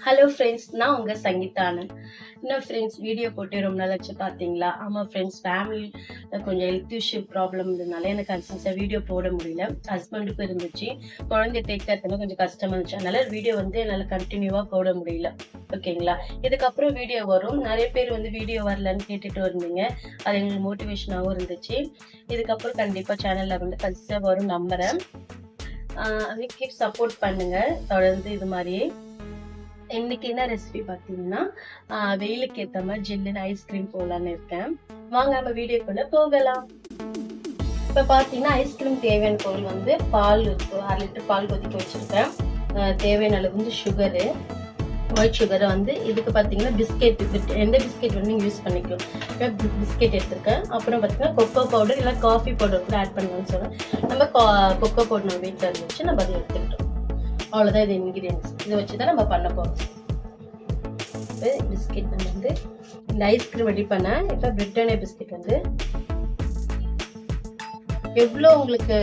Hello friends, நான் உங்கள் சங்கீதா ஆனந்த். இன்னும் ஃப்ரெண்ட்ஸ் வீடியோ போட்டு ரொம்ப நாள் ஆச்சு பார்த்தீங்களா? ஆமாம் ஃப்ரெண்ட்ஸ், ஃபேமிலியில் கொஞ்சம் ஹெல்த் இஷ்யூ ப்ராப்ளம் இருந்ததுனால எனக்கு கன்சிஸ்டாக வீடியோ போட முடியல. ஹஸ்பண்டுக்கும் இருந்துச்சு, குழந்தை டேக் கேர் பண்ண கொஞ்சம் கஷ்டமாக இருந்துச்சு. அதனால வீடியோ என்னால் கண்டினியூவாக போட முடியல. ஓகேங்களா? இதுக்கப்புறம் வீடியோ வரும். நிறைய பேர் வீடியோ வரலன்னு கேட்டுட்டு இருந்தீங்க. அது எங்களுக்கு மோட்டிவேஷனாகவும் இருந்துச்சு. இதுக்கப்புறம் கண்டிப்பாக சேனலில் கன்சிஸ்டாக வரும் நம்புகிறேன். அதுக்கு கீப் சப்போர்ட் பண்ணுங்கள் தொடர்ந்து இது மாதிரியே. இன்னைக்கு என்ன ரெசிபி பார்த்தீங்கன்னா, வெயிலுக்கு ஏற்ற மாதிரி ஜில்லுன்னு ஐஸ்கிரீம் போடலான்னு இருக்கேன். வாங்க நம்ம வீடியோக்குள்ள போகலாம். இப்போ பார்த்தீங்கன்னா ஐஸ்கிரீம் தேவையான பொருள் பால் இருக்கு. 1/2 லிட்டர் பால் கொதிக்க வச்சிருக்கேன். தேவையான அளவு சுகரு, ஒயிட் சுகரை இதுக்கு பார்த்தீங்கன்னா பிஸ்கெட், எந்த பிஸ்கெட் நீங்கள் யூஸ் பண்ணிக்கலாம். பிஸ்கெட் எடுத்திருக்கேன். அப்புறம் பார்த்தீங்கன்னா கொக்கோ பவுடர் இல்லை காஃபி பவுடர் கூட ஆட் பண்ணலாம்னு சொல்கிறேன். நம்ம கொக்கோ பவுடர் நம்ம வீட்டில் இருந்துச்சு, நம்ம அதை எடுத்துக்கிட்டோம். அவ்வளோதான் இது இன்கிரியன்ஸ். இதை வச்சு தான் நம்ம பண்ண போகிறோம். பிஸ்கெட் நம்ம இந்த ஐஸ்கிரீம் ரெடி பண்ண. இப்போ பிரிட்டானியா பிஸ்கெட் எவ்வளோ உங்களுக்கு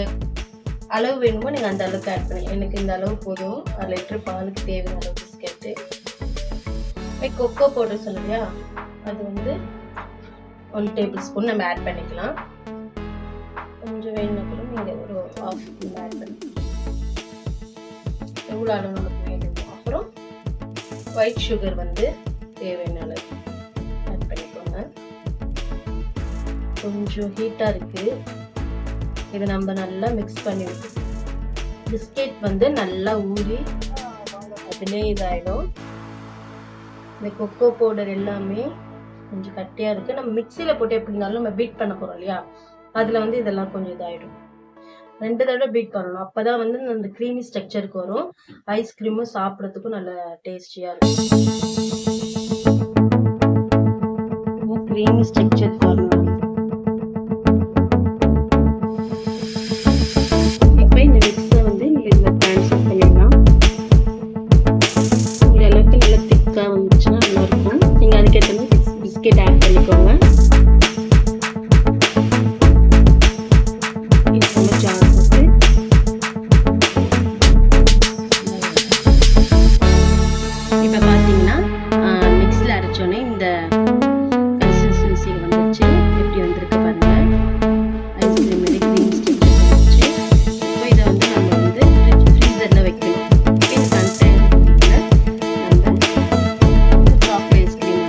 அளவு வேணுமோ நீங்கள் அந்த அளவுக்கு ஆட் பண்ணி. எனக்கு இந்த அளவு போதும். 1/2 லிட்டர் பாலுக்கு தேவையான அளவு பிஸ்கெட்டு. கொக்கோ பவுடர் சொல்லுறியா, அது 1 டேபிள் ஸ்பூன் நம்ம ஆட் பண்ணிக்கலாம். கொஞ்சம் வேணும்னா கூட நீங்கள் ஒரு 1/2 ஸ்பூன் ஆட் பண்ணிக்கலாம். எவ்வளோ அளவு நமக்கு வேணுமோ. அப்புறம் ஒயிட் சுகர் தேவையான அளவு ஆட் பண்ணிக்கோங்க. கொஞ்சம் ஹீட்டாக இருக்குது. இதை நம்ம நல்லா மிக்ஸ் பண்ணி விட்டு பிஸ்கெட் நல்லா ஊறி அதிலே இதாகிடும். இந்த கொக்கோ பவுடர் எல்லாமே கொஞ்சம் கட்டியாக இருக்குது. நம்ம மிக்சியில் போட்டு எப்படி இருந்தாலும் நம்ம பீட் பண்ண போகிறோம் இல்லையா, அதில் இதெல்லாம் கொஞ்சம் இதாகிடும். 2 தடவை பீட் பண்ணணும். அப்போதான் அந்த க்ரீமி ஸ்ட்ரக்சருக்கு வரும். ஐஸ்கிரீமும் சாப்பிட்றதுக்கும் நல்ல டேஸ்டியாக இருக்கும். க்ரீமி ஸ்ட்ரக்சருக்கு வரணும். இப்போ இந்த மிக்ஸை நீங்கள் இதில் ட்ரான்ஸ்ஃபர் பண்ணிடலாம். இந்த அளவுக்கு நல்லா திக்காக வந்துச்சுன்னா நல்லாயிருக்கும். நீங்கள் அதுக்கேற்ற மாதிரி பிஸ்கெட் ஆட் பண்ணிக்கோங்க. இப்போ பார்த்தீங்கன்னா மிக்ஸில் அரைச்சோன்னே இந்த கன்சிஸ்டன்சி வந்துச்சு. எப்படி வந்திருக்கு பாருங்க. ஐஸ்கிரீம் மாதிரி க்ரீம் ஸ்ட்ரக்சர் வந்துச்சு. இப்போ இதை நம்ம ஃப்ரீசரில் வைக்கணும். இந்த கண்டெய்னரில் நம்ம சாக்லேட் ஐஸ்கிரீம்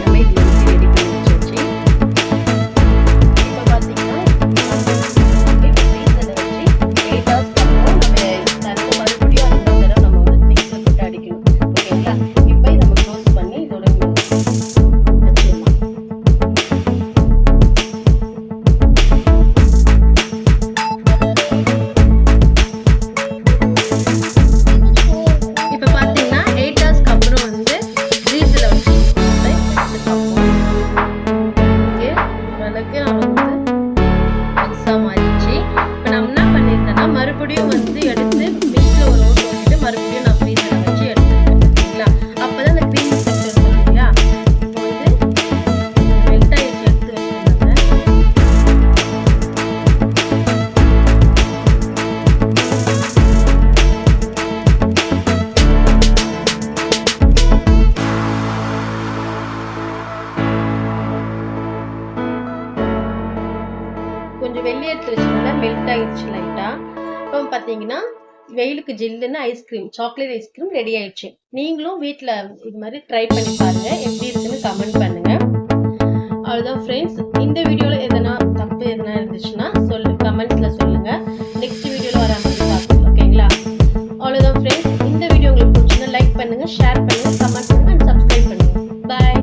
நம்ம இதில் ரெடி பண்ணி வச்சாச்சு. இப்போ பார்த்தீங்கன்னா ஃப்ரீசரில் வச்சு 8 ஹவர்ஸ் அப்புறம் நம்ம மறுபடியும் அந்த தடவை நம்ம மிக்ஸில் போட்டு அடிக்கணும். ஓகேங்களா? இப்போ இதை நம்ம க்ளோஸ் பண்ணி இதோட வச்சிடலாம். இப்போ பார்த்தீங்கன்னா 8 ஹவர்ஸ்க்கு அப்புறம் ஃப்ரீசரில் வச்சு எக்ஸாம் ஆயிடுச்சு. இப்போ நம்ம என்ன பண்ணியிருந்தேன்னா மறுபடியும் எடுத்து மிக்ஸில் ஒரு ஓட்டு ஓட்டிட்டு மறுபடியும் நான் ஃப்ரீசரில் வச்சு எடுத்துருக்கேன். ஓகேங்களா? அப்போதான் அந்த க்ரீம் ஸ்ட்ரக்சர் வரும் இல்லையா. இப்போ மெல்ட் ஆகிடுச்சு, எடுத்து வச்சுருந்தாங்க. கொஞ்சம் வெளியே எடுத்து வச்சதுனால மெல்ட் ஆயிடுச்சு லைட்டா. இப்போ பார்த்தீங்கன்னா வெயிலுக்கு ஜில்லுன்னு ஐஸ்கிரீம், சாக்லேட் ஐஸ்கிரீம் ரெடி ஆயிடுச்சு. நீங்களும் வீட்டில் இது மாதிரி ட்ரை பண்ணி பாருங்க. எப்படி இருக்குன்னு கமெண்ட் பண்ணுங்க. அவ்வளோதான் ஃப்ரெண்ட்ஸ். இந்த வீடியோவில் எதனா தப்பு எதனா இருந்துச்சுன்னா கமெண்ட்ஸில் சொல்லுங்க. நெக்ஸ்ட் வீடியோவில் வர மாதிரி பார்க்கலாம். ஓகேங்களா? அவ்வளோதான் ஃப்ரெண்ட்ஸ். இந்த வீடியோ உங்களுக்கு பிடிச்சுன்னா லைக் பண்ணுங்க, ஷேர் பண்ணுங்க.